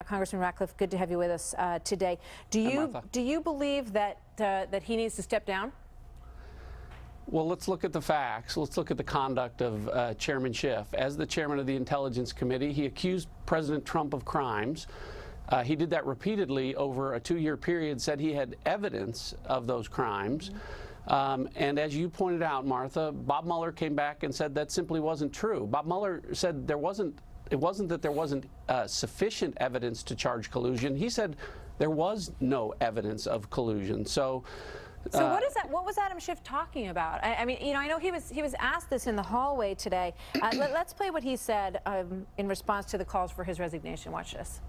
Congressman Ratcliffe, good to have you with us today. Do you believe that that he needs to step down? Well, let's look at the facts. Let's look at the conduct of Chairman Schiff. As the chairman of the Intelligence Committee, he accused President Trump of crimes. He did that repeatedly over a 2-year period, said he had evidence of those crimes. And as you pointed out, Martha, Bob Mueller came back and said that simply wasn't true. Bob Mueller said it wasn't that there wasn't sufficient evidence to charge collusion. He said there was no evidence of collusion. So what is that? What was Adam Schiff talking about? I mean, you know, I know he was asked this in the hallway today. Let's play what he said in response to the calls for his resignation. Watch this.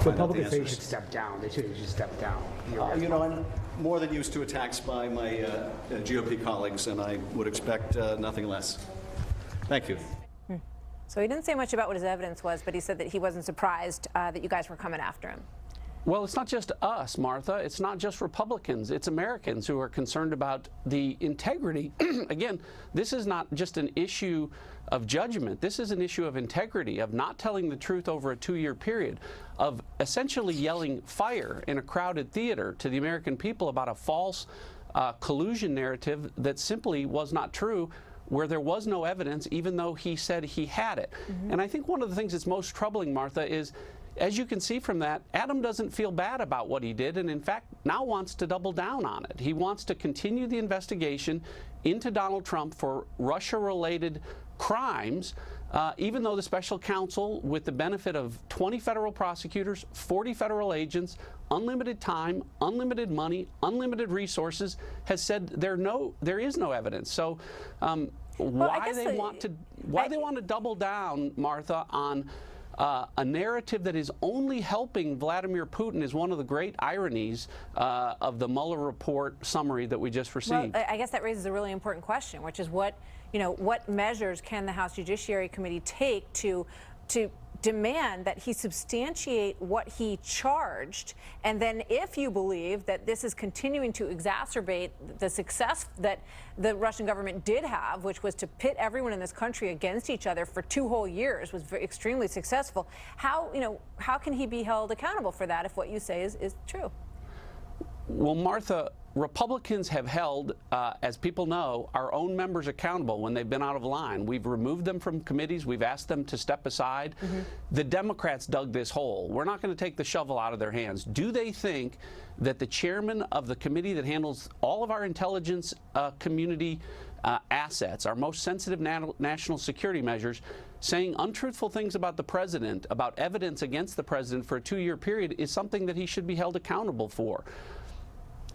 Republicans say you should step down. They should just step down. You know, I'm more than used to attacks by my GOP colleagues, and I would expect nothing less. Thank you. So he didn't say much about what his evidence was, but he said that he wasn't surprised that you guys were coming after him. Well, it's not just us, Martha. It's not just Republicans. It's Americans who are concerned about the integrity. Again, this is not just an issue of judgment. This is an issue of integrity, of not telling the truth over a 2-year period, of essentially yelling fire in a crowded theater to the American people about a false collusion narrative that simply was not true, where there was no evidence, even though he said he had it. And I think one of the things that's most troubling, Martha, is, as you can see from that, Adam doesn't feel bad about what he did, and in fact now wants to double down on it. He wants to continue the investigation into Donald Trump for Russia-related crimes, even though the special counsel, with the benefit of 20 federal prosecutors, 40 federal agents, unlimited time, unlimited money, unlimited resources, has said there is no evidence. So why they want to double down, Martha, on a narrative that is only helping Vladimir Putin is one of the great ironies of the Mueller report summary that we just received. Well, I guess that raises a really important question, which is what measures can the House Judiciary Committee take to demand that he substantiate what he charged, and then if you believe that this is continuing to exacerbate the success that the Russian government did have, which was to pit everyone in this country against each other for 2 whole years, was extremely successful, how can he be held accountable for that if what you say is true? Well, Martha, Republicans have held, as people know, our own members accountable when they've been out of line. We've removed them from committees. We've asked them to step aside. The Democrats dug this hole. We're not going to take the shovel out of their hands. Do they think that the chairman of the committee that handles all of our intelligence community assets, our most sensitive national security measures, saying untruthful things about the president, about evidence against the president for a 2-year period, is something that he should be held accountable for?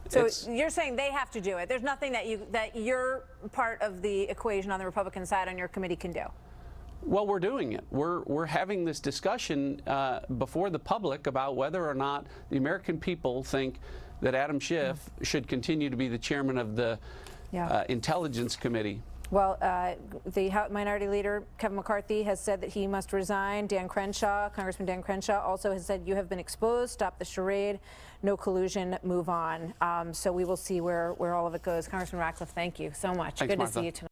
So you're saying they have to do it. There's nothing that you're part of the equation on the Republican side on your committee can do. Well, we're doing it. We're having this discussion before the public about whether or not the American people think that Adam Schiff should continue to be the chairman of the Intelligence Committee. Well, the Minority Leader, Kevin McCarthy, has said that he must resign. Congressman Dan Crenshaw, also has said, you have been exposed, stop the charade, no collusion, move on. So we will see where all of it goes. Congressman Ratcliffe, thank you so much. Thanks, Good Martha. to see you tonight.